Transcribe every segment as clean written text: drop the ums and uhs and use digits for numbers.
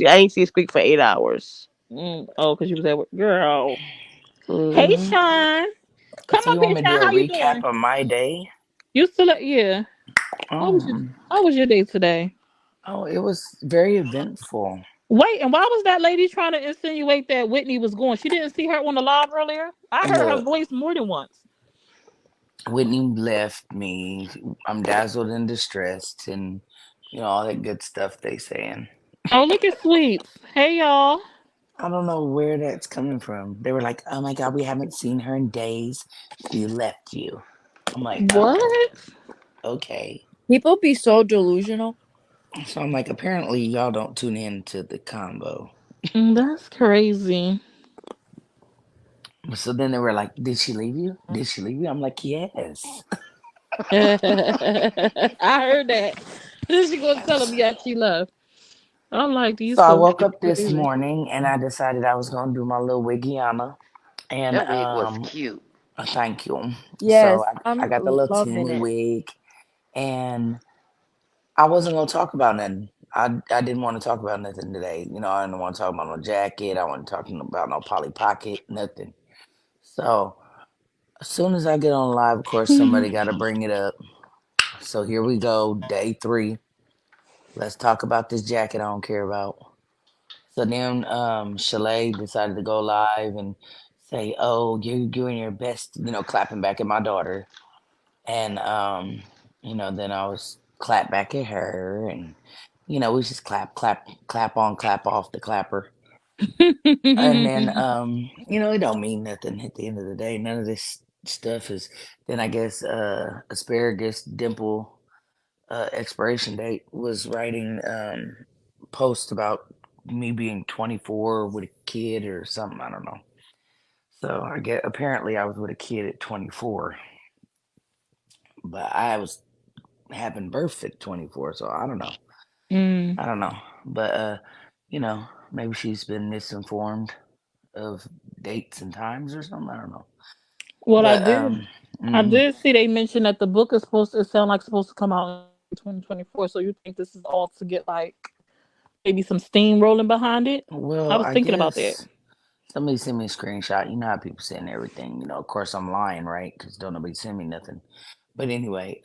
I ain't see Squeak for 8 hours. Oh, because you was at work. Girl. Hey, Hmm. Sean. Come So up you here, want me to do Sean. a How you recap doing? of my day? You still at, yeah. Um, How was your day today? oh, it was very eventful. Wait, and why was that lady trying to insinuate that Whitney was going? She didn't see her on the live earlier? I heard her Look, voice more than once. Whitney left me. I'm dazzled and distressed, and all that good stuff they saying. Oh, look at Sweets. Hey, y'all. I don't know where that's coming from. They were like, "Oh my God, we haven't seen her in days. She left you." I'm like, "Oh, What? okay." People be so delusional. So I'm like, apparently y'all don't tune in to the combo. That's crazy. So then they were like, "Did she leave you? Did she leave you?" I'm like, "Yes." I heard that. Then she gonna tell him, yeah, she left. I'm like, So these I folks woke be up this crazy. morning and I decided I was gonna do my little Wiggiana. And That wig was cute. thank you. So Yes, I I'm got the little loving Timmy it. wig, and I wasn't gonna talk about nothing. I didn't want to talk about nothing today. I didn't want to talk about no jacket. I wasn't talking about no Polly Pocket, nothing. So as soon as I get on live, of course somebody got to bring it up. So here we go, day 3. Let's talk about this jacket I don't care about. So then Chalet decided to go live and say, "Oh, you're doing your best," clapping back at my daughter. And then I was clap back at her, and we just clap, clap, clap on, clap off the clapper. And then it don't mean nothing at the end of the day. None of this stuff is. Then I guess asparagus dimple expiration date was writing post about me being 24 with a kid or something. I don't know. So I get apparently I was with a kid at 24, but I was having birth at 24. So I don't know. Mm. I don't know. But maybe she's been misinformed of dates and times or something. I don't know. Well, But I mm, did see they mentioned that the book is supposed to it sound like supposed to come out in 2024. So you think this is all to get like maybe some steam rolling behind it? I well, was I thinking about that. guess somebody send me a screenshot. You know how people send everything. Of course I'm lying, right? Because don't nobody send me nothing. But anyway,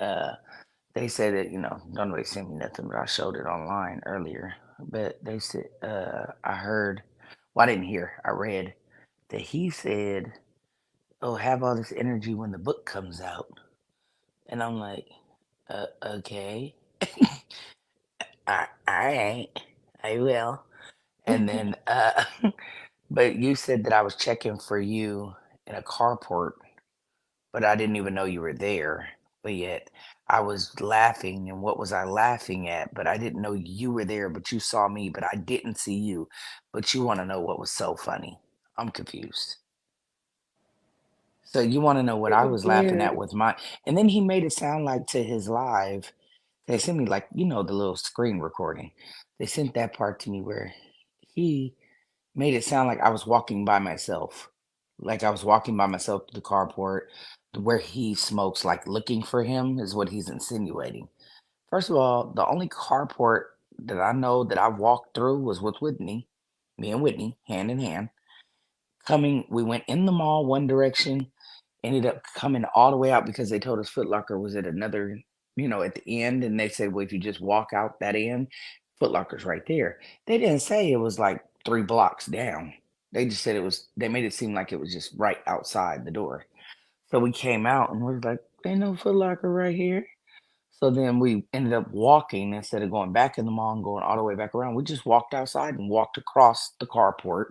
they said that don't nobody send me nothing, but I showed it online earlier. But they said I heard, well, I didn't hear. I read that he said, "Oh, have all this energy when the book comes out," and I'm like, okay, all right, I will. And then, but you said that I was checking for you in a carport, but I didn't even know you were there. But yet I was laughing, and what was I laughing at? But I didn't know you were there, but you saw me, but I didn't see you. But you want to know what was so funny? I'm confused. So you want to know what I was laughing at Weird. with my, and then he made it sound like to his live, they sent me like, the little screen recording. They sent that part to me where he made it sound like I was walking by myself. Like I was walking by myself to the carport where he smokes, like looking for him is what he's insinuating. First of all, the only carport that I know that I walked through was with Whitney, me and Whitney, hand in hand. We went in the mall one direction, ended up coming all the way out because they told us Foot Locker was at another, at the end. And they said, well, if you just walk out that end, Foot Locker's right there. They didn't say it was like 3 blocks down. They just said they made it seem like it was just right outside the door. So we came out and we was like, ain't no Foot Locker right here. So then we ended up walking instead of going back in the mall and going all the way back around. We just walked outside and walked across the carport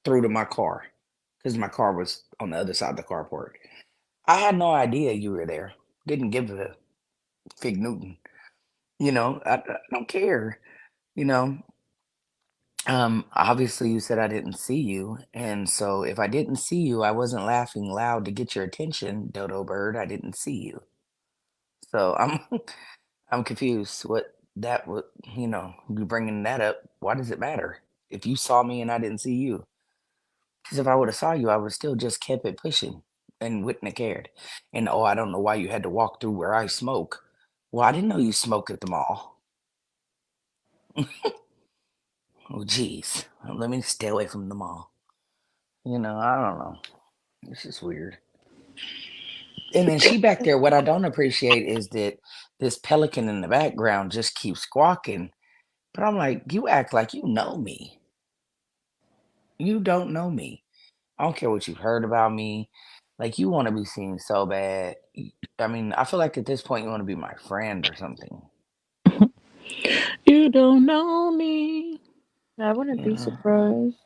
through to my car because my car was on the other side of the carport. I had no idea you were there. Didn't give a fig Newton. I don't care. You know, obviously you said I didn't see you, and so if I didn't see you, I wasn't laughing loud to get your attention, Dodo Bird. I didn't see you, so I'm I'm confused. What that would you bringing that up? Why does it matter if you saw me and I didn't see you? Because if I would have saw you, I would still just kept it pushing and wouldn't have cared. And oh, I don't know why you had to walk through where I smoke. Well, I didn't know you smoke at the mall. Oh, geez. Let me stay away from the mall. I don't know. It's just weird. And then she back there. What I don't appreciate is that this pelican in the background just keeps squawking. But I'm like, you act like you know me. You don't know me. I don't care what you've heard about me. Like, you want to be seen so bad. I mean, I feel like at this point you want to be my friend or something. You don't know me. I wouldn't You be know, surprised.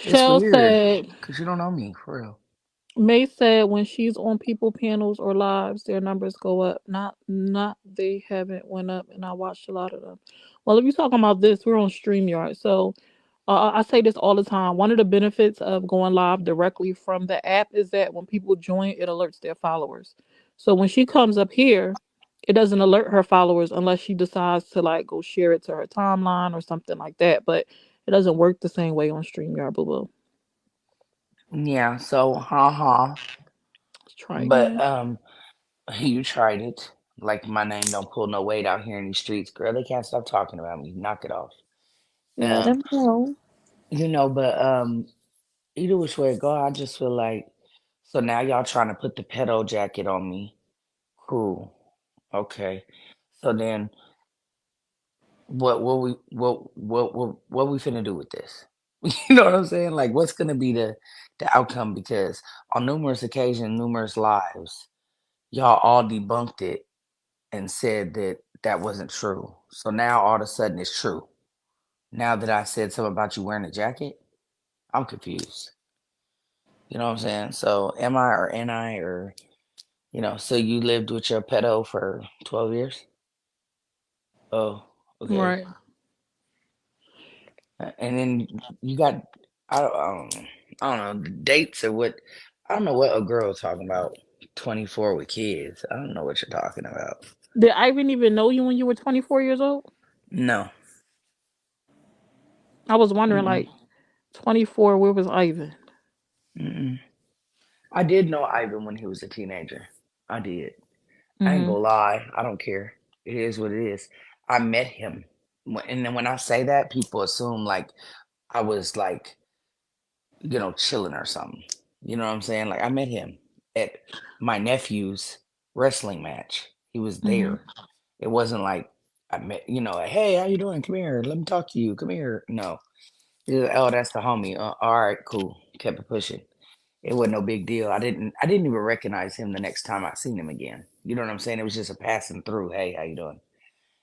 it's Shell weird said, because you don't know me for real. May said when she's on people panels or lives, their numbers go up. Not they haven't went up, and I watched a lot of them. Well, if you're talking about this, we're on StreamYard. So I say this all the time. One of the benefits of going live directly from the app is that when people join, it alerts their followers. So when she comes up here, it doesn't alert her followers unless she decides to like go share it to her timeline or something like that. But it doesn't work the same way on StreamYard, boo boo. Yeah, so haha. Let's try But again. you tried it. Like my name don't pull no weight out here in these streets, girl. They can't stop talking about me. Knock it off. Let Um, him know. but either which way it go, I just feel like so now y'all trying to put the pedo jacket on me. Cool. Okay. So then what we finna do with this? You know what I'm saying? Like what's gonna be the outcome? Because on numerous occasions, numerous lives, y'all all debunked it and said that that wasn't true. So now all of a sudden it's true. Now that I said something about you wearing a jacket, I'm confused. You know what I'm saying? So am I or ain't I or so you lived with your pedo for 12 years? Oh, okay. Right. And then you got I don't know dates or what I don't know what a girl talking about 24 with kids. I don't know what you're talking about. Did Ivan even know you when you were 24 years old? No. I was wondering, Mm-mm. like, 24, where was Ivan? Mm-mm. I did know Ivan when he was a teenager. I did. I ain't Mm-hmm. gonna lie. I don't care. It is what it is. I met him. And then when I say that, people assume like I was like, chilling or something. You know what I'm saying? Like I met him at my nephew's wrestling match. He was Mm-hmm. there. It wasn't like I met, hey, how you doing? Come here. Let me talk to you. Come here. No. He was like, oh, that's the homie. All right, cool. Kept it pushing. It wasn't no big deal. I didn't even recognize him the next time I seen him again. You know what I'm saying? It was just a passing through. Hey, how you doing?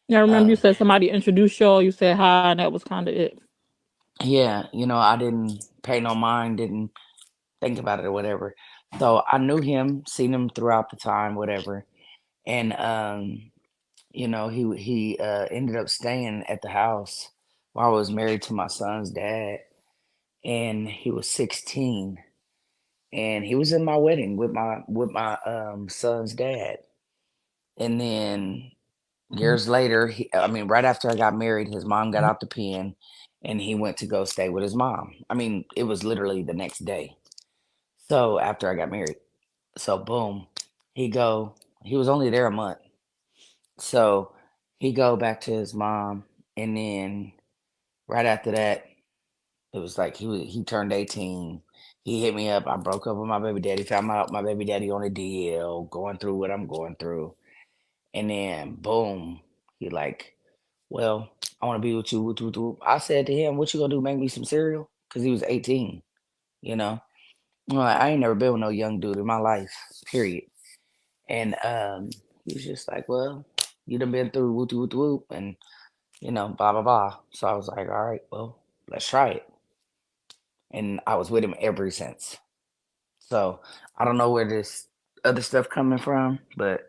Yeah, I remember you Um, said somebody introduced y'all, you said hi, and that was kind of it. yeah, I didn't pay no mind, didn't think about it or whatever. So I knew him, seen him throughout the time, whatever. And he ended up staying at the house while I was married to my son's dad, and he was 16, and he was in my wedding with my son's dad. And then years later, right after I got married, his mom got out the pen, and he went to go stay with his mom. I mean, it was literally the next day. So after I got married, so boom, he go. He was only there a month, so he go back to his mom, and then right after that, it was like he turned 18. He hit me up. I broke up with my baby daddy. Found out my baby daddy on a DL, going through what I'm going through, and then boom, he like, well, I want to be with you. I said to him, "What you gonna do? Make me some cereal?" Because he was 18. You know, well, I ain't never been with no young dude in my life. Period. And he was just like, well, you done been through whoop whoop whoop, and blah blah blah. So I was like, all right, well, let's try it. And I was with him ever since. So I don't know where this other stuff coming from, but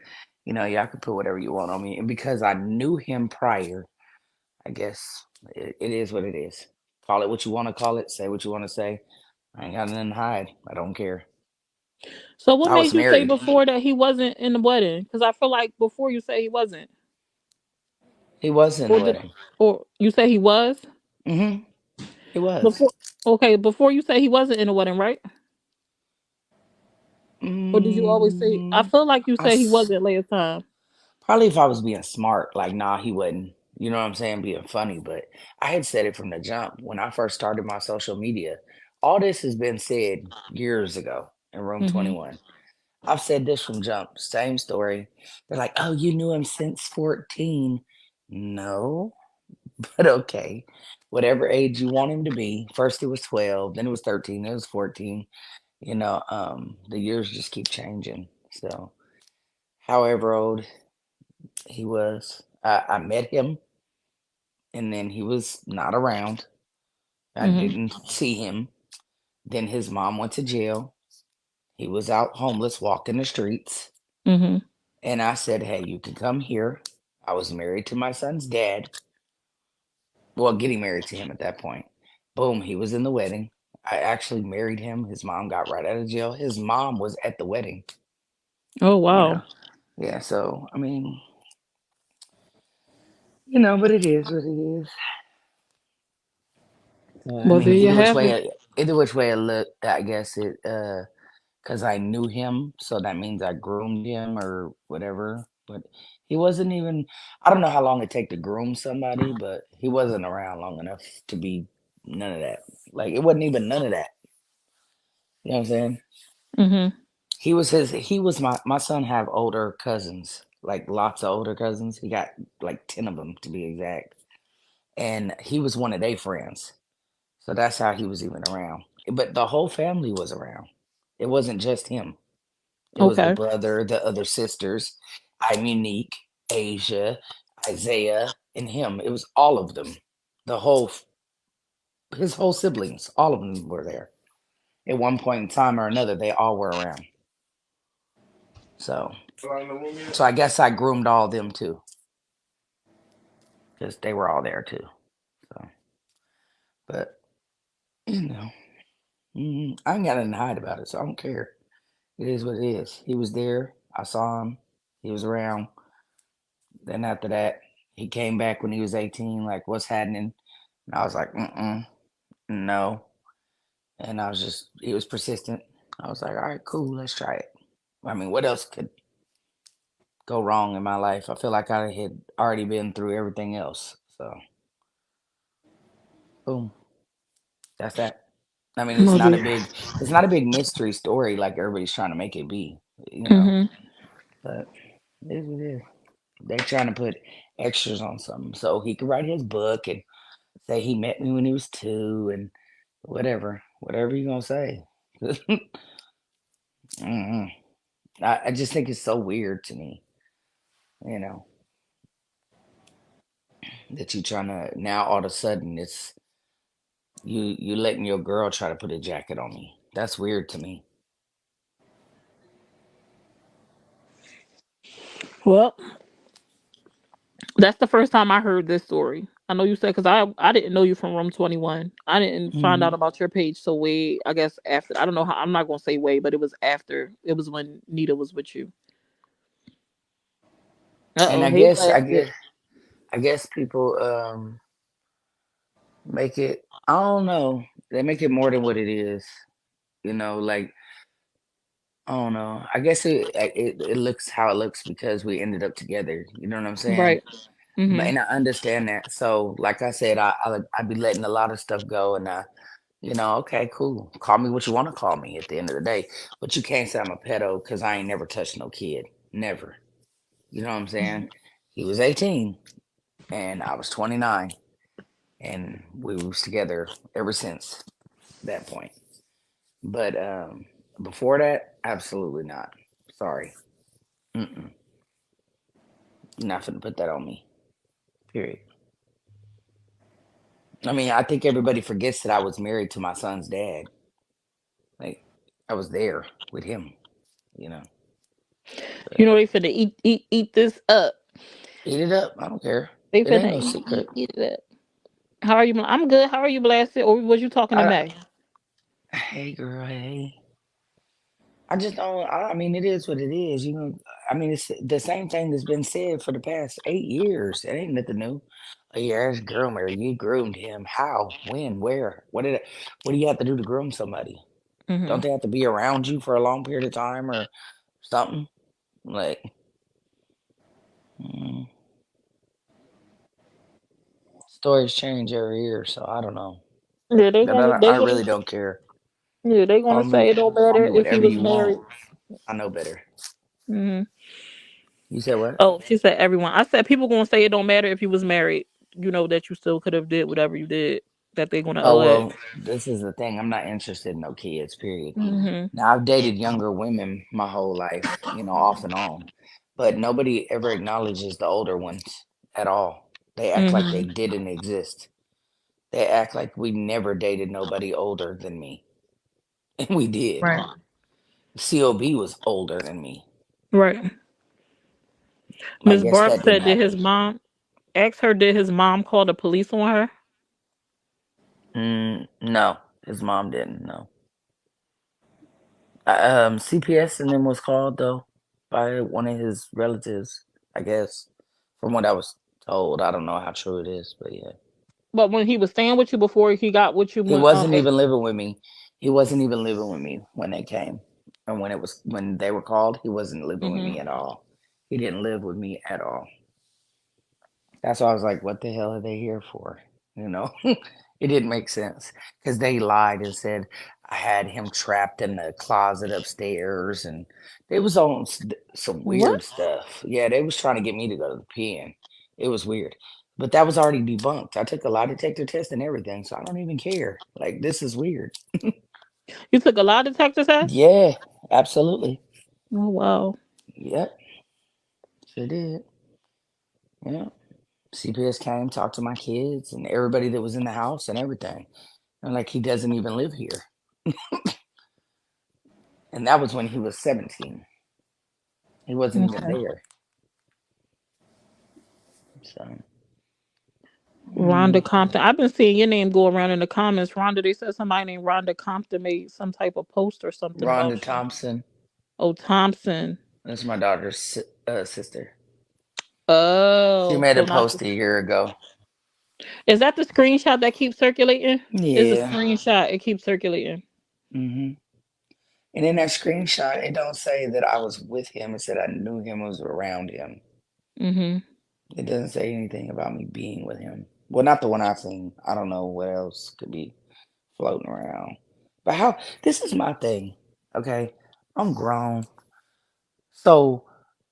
y'all can put whatever you want on me. And because I knew him prior, I guess it is what it is. Call it what you want to call it. Say what you want to say. I ain't got nothing to hide. I don't care. So what I was made you say married. before that he wasn't in the wedding? Because I feel like before you say he wasn't. He was in the Or did, wedding. or you say he was? Mm-hmm. He was. Before, okay, before you say he wasn't in the wedding, right? Or did you always say, I Mm, feel like you I said he s- wasn't last time. Probably if I was being smart, like, nah, he wasn't. You know what I'm saying? Being funny, but I had said it from the jump when I first started my social media. All this has been said years ago in Room Mm-hmm. 21. I've said this from jump. Same story. They're like, "Oh, you knew him since 14." No, but okay. Whatever age you want him to be. First it was 12, then it was 13, then it was 14. The years just keep changing. So, however old he was, I met him and then he was not around. I Mm-hmm. didn't see him. Then his mom went to jail. He was out homeless, walking the streets. Mm-hmm. And I said, "Hey, you can come here." I was married to my son's dad. Well, getting married to him at that point. Boom, he was in the wedding. I actually married him. His mom got right out of jail. His mom was at the wedding, Oh you know. wow. Yeah, so I mean, but it is what it is. I Well, mean, there you have it. either which way it looked, I guess because I knew him, so that means I groomed him or whatever. But he wasn't even. I don't know how long it take to groom somebody, but he wasn't around long enough to be none of that. Like it wasn't even none of that. You know what I'm saying? Mm-hmm. He was my son have older cousins, like lots of older cousins. He got like 10 of them to be exact. And he was one of their friends. So that's how he was even around. But the whole family was around. It wasn't just him. It was the Okay. brother, the other sisters, I'm Unique, Asia, Isaiah, and him. It was all of them. The whole his whole siblings, all of them were there. At one point in time or another, they all were around. So so I guess I groomed all of them too, because they were all there too. So, but you know, I ain't got nothing to hide about it, so I don't care. It is what it is. He was there. I saw him. He was around. Then after that, he came back when he was 18. Like, what's happening? And I was like, no. And he was persistent. I was like, all right, cool, let's try it. I mean, what else could go wrong in my life? I feel like I had already been through everything else. So, boom, that's that. I mean, Well, there. it's not a big mystery story like everybody's trying to make it be, you know. Mm-hmm. But it is what it is. They're trying to put extras on something so he could write his book and say he met me when he was 2 and whatever you gonna say. Mm-mm. I just think it's so weird to me, you know, that you trying to now all of a sudden it's you letting your girl try to put a jacket on me. That's weird to me. Well, that's the first time I heard this story. I know you said because I didn't know you from Room 21. I didn't find out Hmm. about your page so way I guess after. I don't know how. I'm not gonna say way, but it was after. It was when Nita was with you. Uh And oh. Hey, blasted. I guess people make it. I don't know. They make it more than what it is. Like I don't know. I guess it looks how it looks because we ended up together. You know what I'm saying? Right. But Mm-hmm. and I understand that. So, like I said, I be letting a lot of stuff go, and okay, cool. Call me what you want to call me at the end of the day, but you can't say I'm a pedo because I ain't never touched no kid, never. You know what I'm saying? He was 18 and I was 29, and we was together ever since that point. But before that, absolutely not. Sorry. Mm-mm. You're not finna put that on me. Period. I mean, I think everybody forgets that I was married to my son's dad. Like, I was there with him, you know. You But know they finna eat this up. eat it up. I don't care. They It ain't finna no eat secret. eat eat it up. How are you? I'm good. How are you, blasted? Or was you talking to I, May? hey, girl, hey. I just don't. I mean, it is what it is. I mean, it's the same thing that's been said for the past 8 years. It ain't nothing new. Oh, yeah, it's groomer. You groomed him. How? When? Where? What do you have to do to groom somebody? Mm-hmm. Don't they have to be around you for a long period of time or something? Like, mm, Stories change every year, so I don't know. Yeah, But I really don't care. they Call gonna me, say it don't call matter me if he whatever was you married. want. I know better. Hmm. You said what? Oh, she said everyone. I said people gonna say it don't matter if he was married. You know that you still could have did whatever you did. That they gonna Oh allege. well, this is the thing. I'm not interested in no kids. Period. Hmm. Now I've dated younger women my whole life, off and on, but nobody ever acknowledges the older ones at all. They act like they Hmm. didn't exist. They act like we never dated nobody older than me, and we did. Right. COB was older than me. Right. I Miss guess Barb that didn't said, did his happen. mom ask her? Did his mom call the police on her? No, his mom didn't. No. CPS and then was called though by one of his relatives. I guess from what I was told. I don't know how true it is, but yeah. But when he was staying with you before he got with you, He when wasn't even living with me. He wasn't even living with me when they came. And when they were called, he wasn't living with hmm me at all. He didn't live with me at all. That's why I was like, what the hell are they here for? It didn't make sense because they lied and said I had him trapped in the closet upstairs, and they was on some what? weird stuff. Yeah, they was trying to get me to go to the pen. It was weird, but that was already debunked. I took a lie detector test and everything, so I don't even care. Like, this is weird. You took a lie detector test? Yeah, absolutely. Oh wow. Yep, sure did. Yeah. CPS came, talked to my kids and everybody that was in the house and everything. And like, he doesn't even live here. And that was when he was 17. He wasn't even Okay. there. So, Rhonda mm, Compton. I've been seeing your name go around in the comments. Rhonda, they said somebody named Rhonda Compton made some type of post or something Rhonda about you. Thompson, Oh, Thompson. that's my daughter's sister. She Oh, made a so not post the. a year ago. Is that the screenshot that keeps circulating? It's a Yeah. screenshot. It keeps circulating. hmm And in that screenshot, it don't say that I was with him. It said I knew him, was around him. Mm-hmm. It doesn't say anything about me being with him. Well, not the one I've seen. I don't know what else could be floating around. But how? This is my thing. Okay, I'm grown. So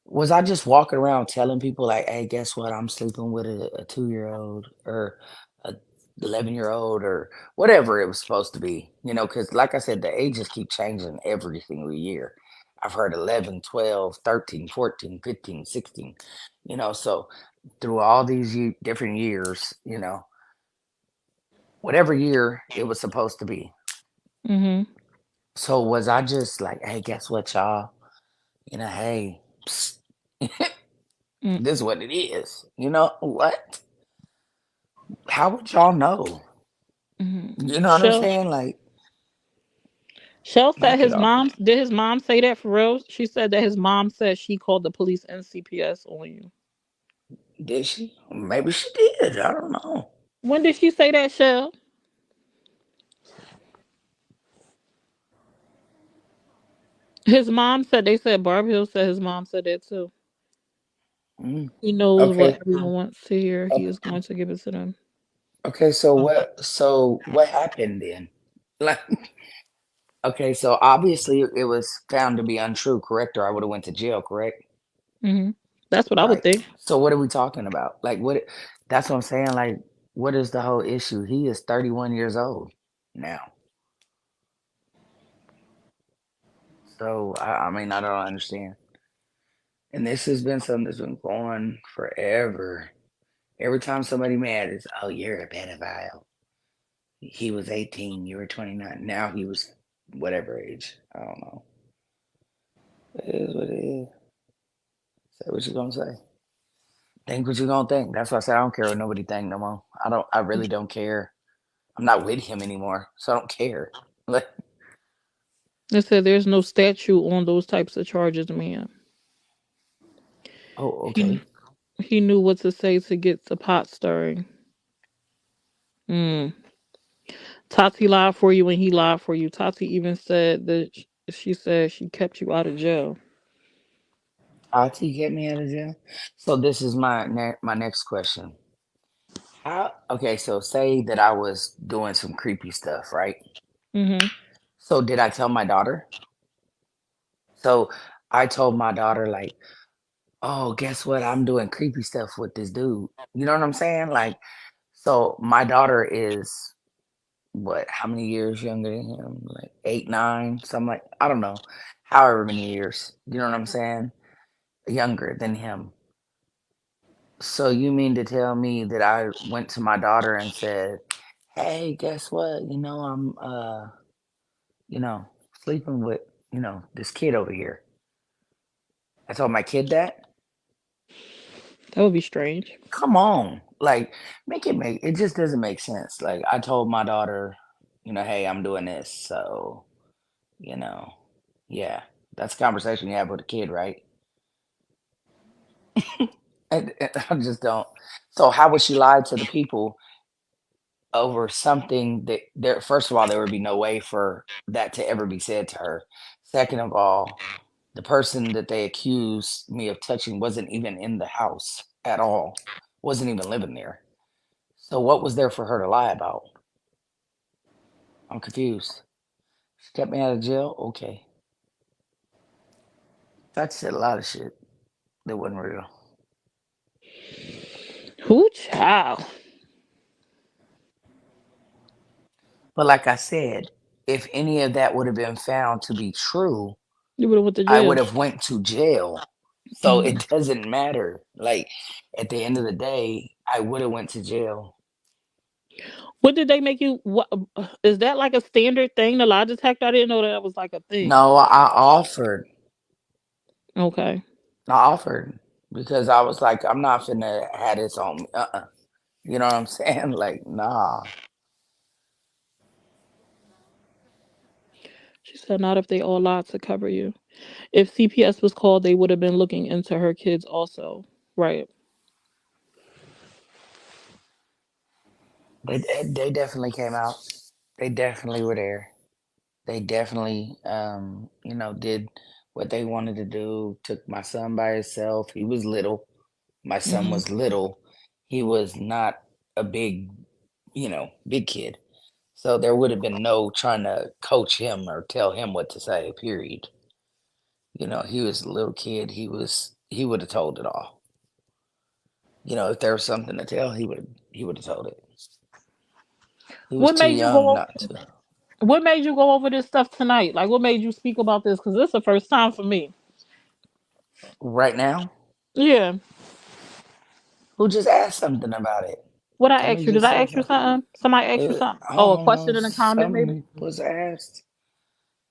was I just walking around telling people like, "Hey, guess what? I'm sleeping with a 2 year old or a 11 year old or whatever it was supposed to be?" Because like I said, the ages keep changing every single year. I've heard 11, 12, 13, 14, 15, 16. So through all these different years, whatever year it was supposed to be. Mm-hmm. So was I just like, "Hey, guess what, y'all? Hey, psst, this is what it is." What? How would y'all know? Mm-hmm. You know what I'm Shell. saying? Like, Shell said knock it his off. mom. Did his mom say that for real? She said that his mom said she called the police and CPS on you. Did she? Maybe she did. I don't know. When did she say that, Shell? His mom said. They said Barb Hill said his mom said that too. Mm, He knows what okay. everyone wants to hear. He Okay. is going to give it to them. Okay. So what? So what happened then? Like, okay. So obviously it was found to be untrue, correct? Or I would have went to jail, correct? Hmm. That's what I would Right. think. So what are we talking about? Like, what? That's what I'm saying. Like, what is the whole issue? He is 31 years old now. So I mean, I don't understand. And this has been something that's been going forever. Every time somebody mad, it's, "Oh, you're a pedophile. He was 18, you were 29. Now he was whatever age. I don't know. It is what it is. Say what you gonna say. Think what you gonna think. That's why I say I don't care what nobody think no more. I really don't care. I'm not with him anymore, so I don't care. Like, They said there's no statute on those types of charges, man. oh, He okay. he knew what to say to get the pot stirring. Mm. Tati lied for you and he lied for you. Tati even said that she said she kept you out of jail. Tati get me out of jail. So this is my next question. How? Okay, so say that I was doing some creepy stuff, right? Mm-hmm. So did I tell my daughter? So I told my daughter like, "Oh, guess what? I'm doing creepy stuff with this dude." You know what I'm saying? Like, so my daughter is what? How many years younger than him? Like 8, 9, something like I don't know, however many years. You know what I'm saying? Younger than him. So you mean to tell me that I went to my daughter and said, "Hey, guess what? I'm you know, sleeping with, this kid over here." I told my kid that? That would be strange. Come on. Like, it just doesn't make sense. Like, I told my daughter, "Hey, I'm doing this." So, you know, yeah, that's a conversation you have with a kid, right? And I just don't. So, how would she lie to the people over something that there? First of all, there would be no way for that to ever be said to her. Second of all, the person that they accused me of touching wasn't even in the house at all, wasn't even living there. So what was there for her to lie about? I'm confused. She kept me out of jail? Okay. That said a lot of shit that wasn't real. Who child? But like I said, if any of that would have been found to be true, You would have went to I jail. would have went to jail. So Mm. it doesn't matter. Like at the end of the day, I would have went to jail. What did they make you? What is that like a standard thing? The lie detector? I didn't know that was like a thing. No, I offered. Okay. I offered because I was like, I'm not finna have this on me. You know what I'm saying? Like, nah. She said not if they all lied to cover you. If CPS was called, they would have been looking into her kids also. Right. They definitely came out. They definitely were there. They definitely, did what they wanted to do. Took my son by himself. He was little. My son Hmm. was little. He was not a big kid. So there would have been no trying to coach him or tell him what to say, period. He was a little kid. He would have told it all. If there was something to tell, he would have told it. He was What too made you young go? not to. What made you go over this stuff tonight? Like, what made you speak about this? Because this is the first time for me. Right now, Yeah. who just asked something about it? What I asked Somebody you? Did just I said ask you something. something? Somebody asked you something? I Oh, a don't know. question in a comment, maybe? Something was asked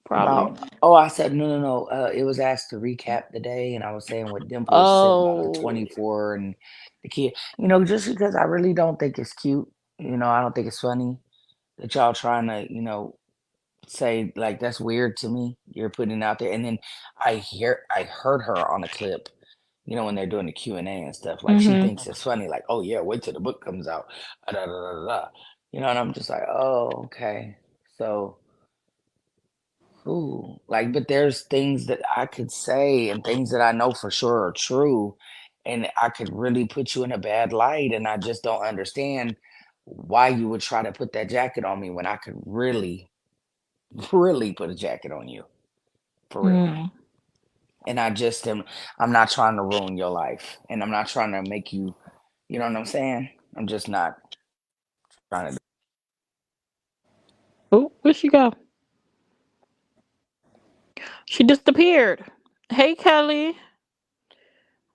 Probably. about. Oh, I said no, no, no. It was asked to recap the day, and I was saying what Dimples said about the Oh. 24 and the kid. Just because I really don't think it's cute. I don't think it's funny that y'all trying to, say like that's weird to me. You're putting it out there, and then I heard her on a clip. When they're doing the Q&A and stuff, like she Mm-hmm. thinks it's funny. Like, oh yeah, wait till the book comes out. Da, da, da, da, da. And I'm just like, oh okay. So, ooh, like, but there's things that I could say and things that I know for sure are true, and I could really put you in a bad light, and I just don't understand why you would try to put that jacket on me when I could really, really put a jacket on you for real. Mm. And I'm not trying to ruin your life, and I'm not trying to make you, you know what I'm saying? I'm just not trying to. Oh, where'd she go? She disappeared. Hey, Kelly.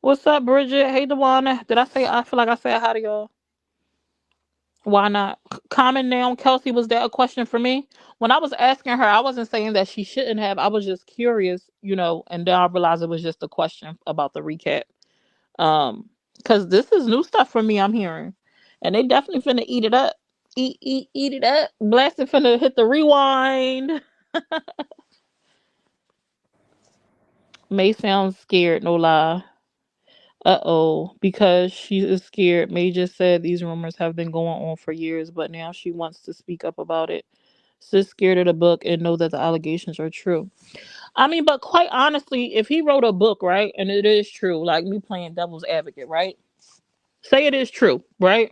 What's up, Bridget? Hey, Dewana. Did I say? I feel like I said hi to y'all. Why not? Comment now. Kelsey, was that a question for me? When I was asking her, I wasn't saying that she shouldn't have. I was just curious, and then I realized it was just a question about the recap. Um, because this is new stuff for me, I'm hearing. And they definitely finna eat it up. Eat it up. Blasted finna hit the rewind. May sounds scared, no lie. Uh-oh, because she is scared. May just said these rumors have been going on for years, but now she wants to speak up about it. Sis scared of the book and know that the allegations are true. I mean, but quite honestly, if he wrote a book, right, and it is true, like me playing devil's advocate, right? Say it is true, right?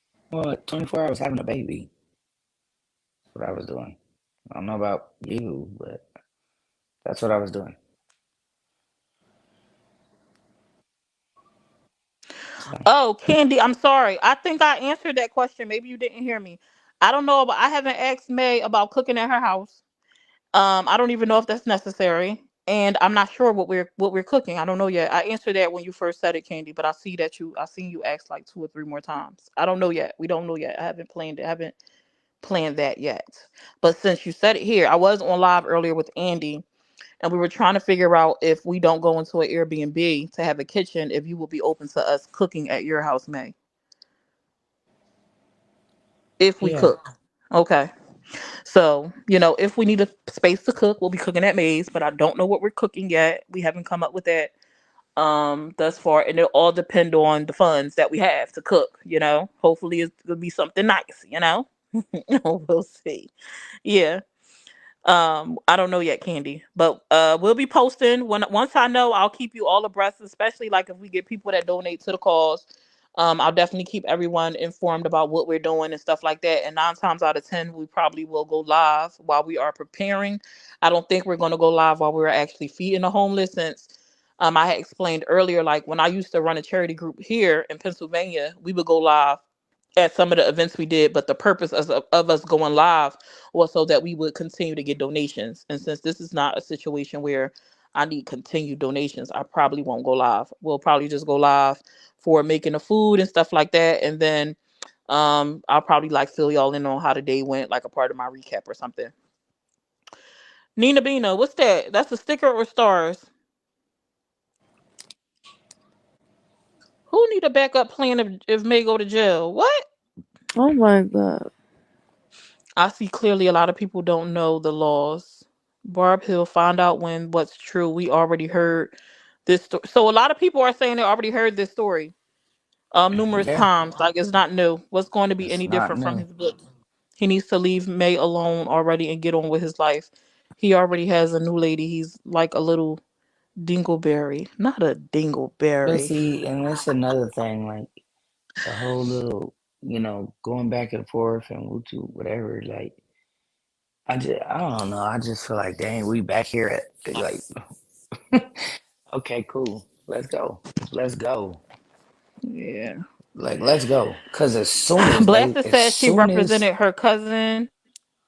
Well, 24 hours having a baby. That's what I was doing. I don't know about you, but that's what I was doing. So, Oh, Candy, I'm sorry. I think I answered that question. Maybe you didn't hear me. I don't know, but I haven't asked May about cooking at her house. I don't even know if that's necessary, and I'm not sure what we're cooking. I don't know yet. I answered that when you first said it, Candy, but I seen you ask like two or three more times. I don't know yet. We don't know yet. I haven't planned it. I haven't planned that yet. But since you said it here, I was on live earlier with Andy, and we were trying to figure out if we don't go into an Airbnb to have a kitchen, if you will be open to us cooking at your house, May, if we yeah, cook. Okay. So, if we need a space to cook, we'll be cooking at May's, but I don't know what we're cooking yet. We haven't come up with that thus far, and it all depend on the funds that we have to cook. Hopefully it'll be something nice. We'll see. Yeah. I don't know yet, Candy, but we'll be posting when once I know. I'll keep you all abreast, especially like if we get people that donate to the cause. I'll definitely keep everyone informed about what we're doing and stuff like that. And 9 times out of 10, we probably will go live while we are preparing. I don't think we're going to go live while we're actually feeding the homeless, since I had explained earlier, like when I used to run a charity group here in Pennsylvania, we would go live at some of the events we did, but the purpose of us going live was so that we would continue to get donations. And since this is not a situation where I need continued donations, I probably won't go live. We'll probably just go live for making the food and stuff like that. And then I'll probably like fill y'all in on how the day went, like a part of my recap or something. Nina Bina, what's that? That's a sticker or stars? Who need a backup plan if May go to jail? What? Oh my god. I see clearly a lot of people don't know the laws. Barb Hill, find out when what's true. We already heard this story. So a lot of people are saying they already heard this story numerous yeah, times. Like it's not new. What's going to be it's any not different from new. his book? He needs to leave May alone already and get on with his life. He already has a new lady. He's like a little dingleberry. Not a But dingleberry. see, and that's another thing, like the whole little, going back and forth and whatever. Like, I don't know. I just feel like, dang, we back here at like, okay, cool, let's go, let's go, Yeah. like, let's go. Cause Blasted as said she soon as, represented her cousin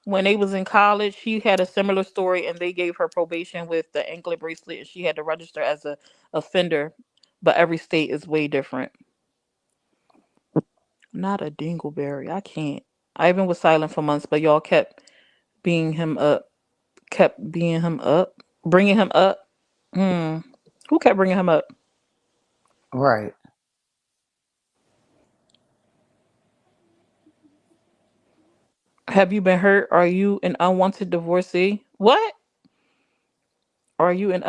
when they was in college. She had a similar story, and they gave her probation with the anklet bracelet, and she had to register as a offender. But every state is way different. Not a dingleberry. I can't. Ivan was silent for months, but y'all kept being him up. Kept being him up. Bringing him up. Hmm. Who kept bringing him up? right, Have you been hurt? Are you an unwanted divorcee? What? Are you an?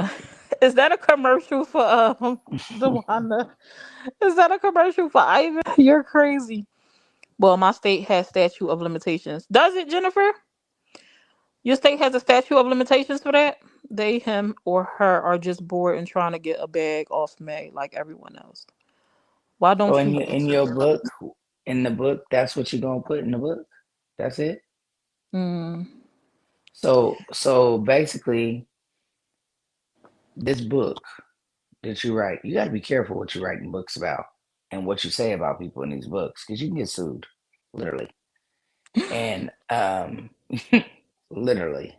Is that a commercial for Dewana? Is that a commercial for Ivan? You're crazy. Well, my state has statute of limitations. Does it, Jennifer? Your state has a statute of limitations for that? They, him, or her are just bored and trying to get a bag off May like everyone else. Why so don't you in answer? your book, in the book, that's what you're gonna put in the book. That's it. Mm, So basically, this book that you write, you got to be careful what you write in books about and what you say about people in these books because you can get sued, literally, and literally.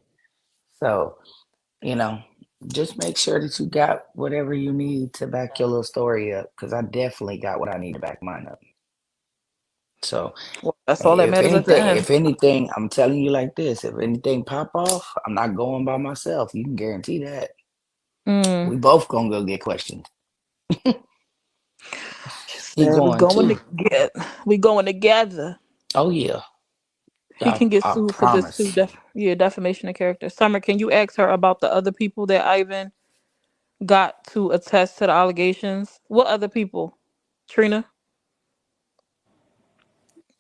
So you know, just make sure that you got whatever you need to back your little story up because I definitely got what I need to back mine up. So well, that's all that matters at the end. if anything, I'm telling you like this: if anything pop off, I'm not going by myself. You can guarantee that. We Mm. both gonna go get questioned. She He said we going going too. to get we going together. Oh yeah, He can get I sued for this too. promise. Yeah, defamation of character. Summer, can you ask her about the other people that Ivan got to attest to the allegations? What other people? Trina?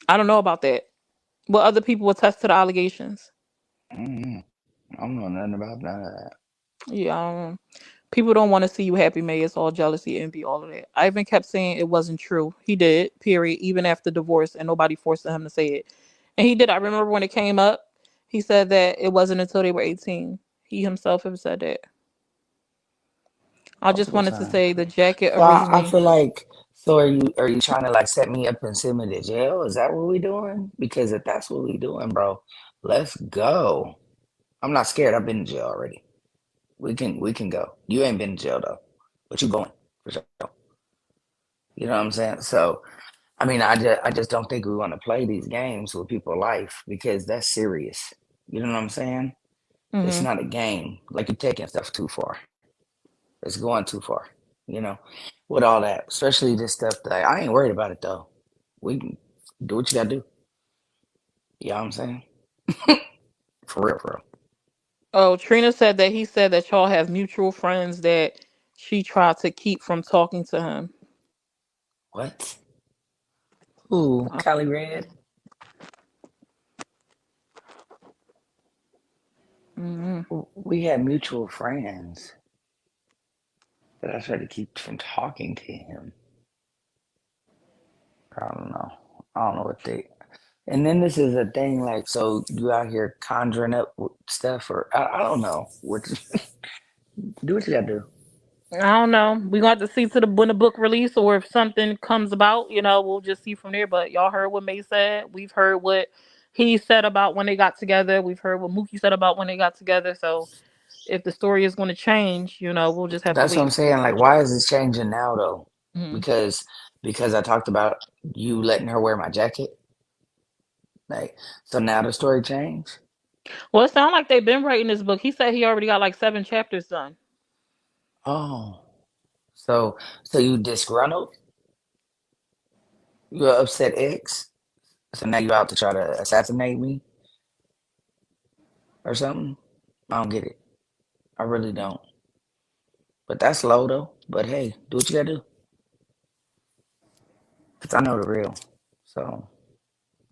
I don't know about that. What other people attest to the allegations? Mm-mm. I don't know nothing about none of that. Yeah, People don't want to see you happy, May. It's all jealousy, envy, all of that. Ivan kept saying it wasn't true. He did, period, even after divorce, and nobody forced him to say it. And he did. I remember when it came up, he said that it wasn't until they were 18. He himself have said that. I just multiple wanted to times. say the jacket So I originally. feel like, so are you trying to like set me up and send me to jail? Is that what we doing? Because if that's what we doing, bro, let's go. I'm not scared. I've been in jail already. We can go. You ain't been in jail though, but you going for sure. You know what I'm saying? So I mean, I just don't think we want to play these games with people's life because that's serious. You know what I'm saying? It's Hmm. not a game. Like you're taking stuff too far. It's going too far. You know, with all that, especially this stuff that I ain't worried about it though. We can do what you gotta do. You know what I'm saying? For real, for real. Oh, Trina said that he said that y'all have mutual friends that she tried to keep from talking to him. What? Ooh, Uh, Cali Red. mhm. We had mutual friends that I tried to keep from talking to him. I don't know. I don't know what they. And then this is a thing like, so you out here conjuring up stuff, or I don't know. What do what you gotta do. I don't know. We got to see to the when the book release or if something comes about, we'll just see from there. But y'all heard what May said. We've heard what he said about when they got together. We've heard what Mookie said about when they got together. So if the story is going to change, we'll just have to That's what wait I'm and see. saying. Like, why is this changing now though? Hmm. Because I talked about you letting her wear my jacket. Like, so now the story changed. Well, it sounds like they've been writing this book. He said he already got like 7 chapters done. Oh, so you disgruntled? You are upset ex? So now you out to try to assassinate me or something? I don't get it. I really don't. But that's low though. But hey, do what you gotta do. Cause I know the real. So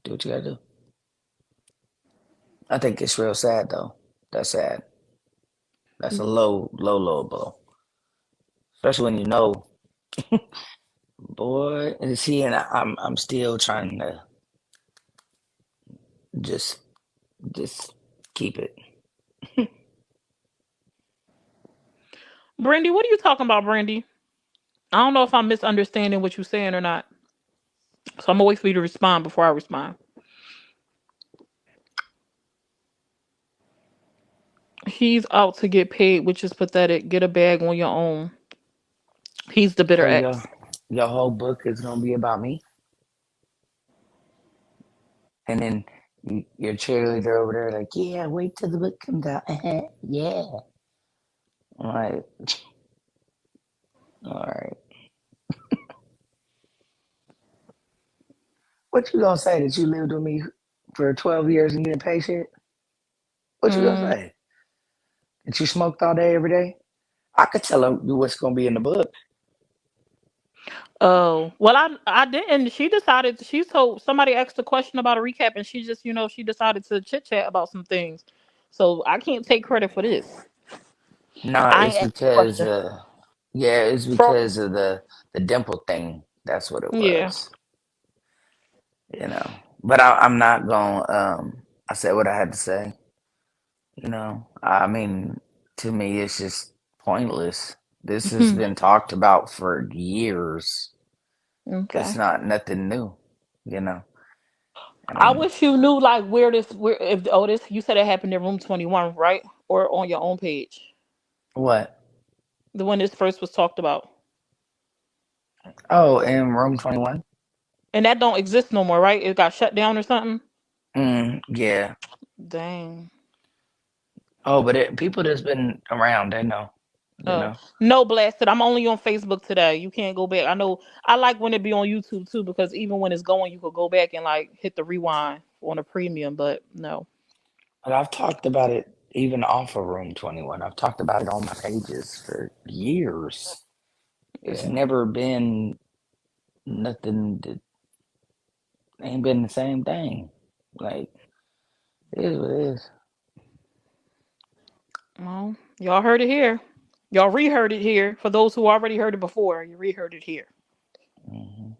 do what you gotta do. I think it's real sad though. That's sad. That's a low, low, low blow. Especially when you know, boy. And see, and I'm still trying to just just keep it. Brandy, what are you talking about, Brandy? I don't know if I'm misunderstanding what you're saying or not. So I'm gonna wait for you to respond before I respond. He's out to get paid, which is pathetic. Get a bag on your own. He's the bitter So ex. your whole book is gonna be about me, and then your cheerleader over there like, yeah, wait till the book comes out. Yeah. I'm like, all right. What you gonna say that you lived with me for 12 years and you didn't pay shit? What you gonna Mm. say? That you smoked all day every day? I could tell you what's gonna be in the book. Oh well, I didn't. She decided. She told somebody asked a question about a recap, and she just she decided to chit chat about some things. So I can't take credit for this. No, I it's ain't asked the because question. yeah, it's For because of the dimple thing. That's what it yeah. was, you know. But I'm not gonna. I said what I had to say. You know, I mean, to me, it's just pointless. This has been talked about for years. It's Okay. not nothing new, you know. I I mean, wish you knew like where if this you said it happened in room 21, right? Or on your own page. what? The one this first was talked about. Oh, in room 21? And that don't exist no more, right? It got shut down or something. Yeah. Dang. Oh, but people that's been around, they know, you Oh know. no, blasted. I'm only on Facebook today. You can't go back. I know. I like when it be on YouTube too because even when it's going, you could go back and like hit the rewind on a premium. But no. But I've talked about it even off of room 21. I've talked about it on my pages for years. It's Yeah. never been nothing that ain't been the same thing. Like, it is what it is. Well, y'all heard it here. Y'all reheard it here. For those who already heard it before, you reheard it here. Hmm.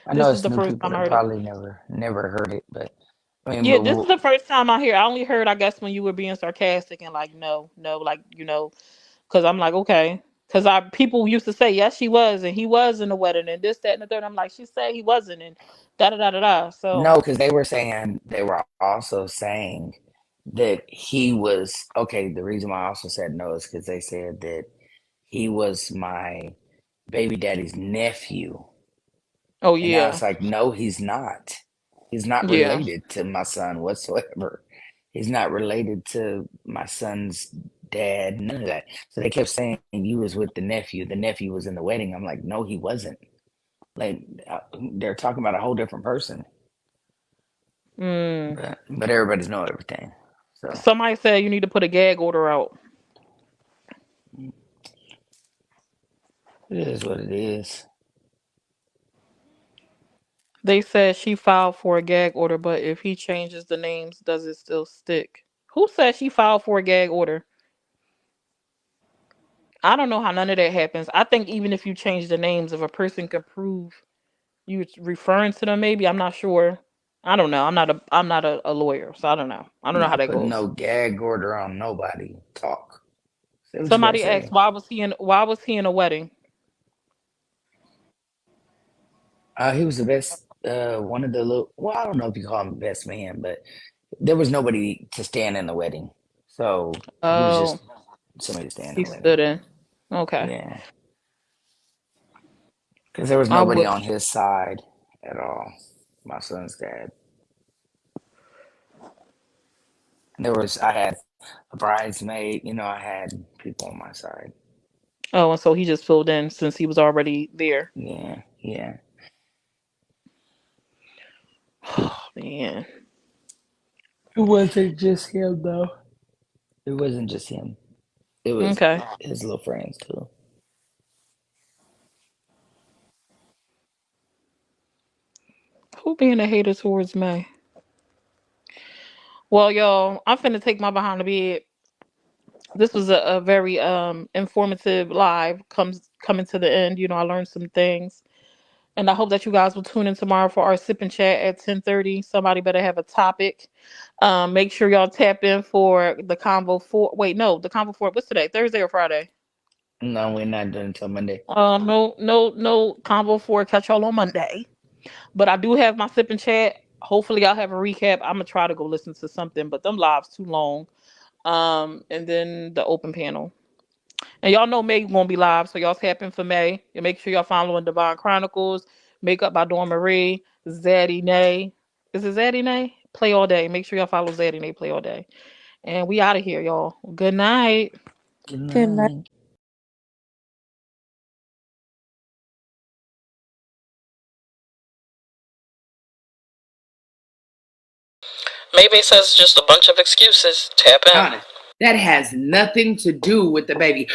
I know This is it's the new first people time I that heard it. probably never heard it, but I mean, Yeah, this is the first time I hear. I only heard, I guess, when you were being sarcastic and like, no, no, like, because I'm like, okay, because I people used to say yes, she was, and he was in the wedding, and this, that, and the third. I'm like, she said he wasn't, and da da da da da. So, no, because they were also saying that he was okay. The reason why I also said no is because they said that he was my baby daddy's nephew. oh And now yeah, it's like, no, he's not. He's not yeah. related to my son whatsoever. He's not related to my son's dad, none of that. So they kept saying you was with the nephew. The nephew was in the wedding. I'm like, no, he wasn't. Like they're talking about a whole different person. Mm. But everybody's know everything. So Somebody said you need to put a gag order out. it is what it is. They said she filed for a gag order, but if he changes the names, does it still stick? Who said she filed for a gag order? I don't know how none of that happens. I think even if you change the names, if a person can prove you referring to them, maybe I'm not sure. I don't know. I'm not a lawyer, so I don't know. I don't I'm know how not that putting goes. no gag order on nobody. Talk. Say what you gotta Somebody asked say. why was he in a wedding? He was the best. One of the little. Well, I don't know if you call him best man, but there was nobody to stand in the wedding, so he was Oh, just somebody to stand in he the wedding. stood in. Okay. Yeah, because there was I nobody would. on his side at all. My son's dad. I had a bridesmaid. I had people on my side. Oh, and so he just filled in since he was already there. Yeah, yeah. Oh man. It wasn't just him though. It wasn't just him. It was Okay. his little friends too. Who being a hater towards me? Well, y'all, I'm finna take my behind the bed. This was a very informative live coming to the end. I learned some things. And I hope that you guys will tune in tomorrow for our sip and chat at 10:30. Somebody better have a topic. Make sure y'all tap in for the convo for wait, no, the convo for what's today? Thursday or Friday? No, we're not doing it until Monday. No, no, no convo for catch y'all on Monday. But I do have my sip and chat. Hopefully I'll have a recap. I'm gonna try to go listen to something, but them lives too long. And then the open panel. And y'all know May won't be live, so y'all tap in for May. And make sure y'all following Divine Chronicles, Makeup by Dawn Marie, Zaddy Nay. Is it Zaddy Nay? Play all day. Make sure y'all follow Zaddy Nay, Play all day. And we out of here, y'all. Good night. Good Good night. night. Maybe it says just a bunch of excuses. Tap in. That has nothing to do with the baby.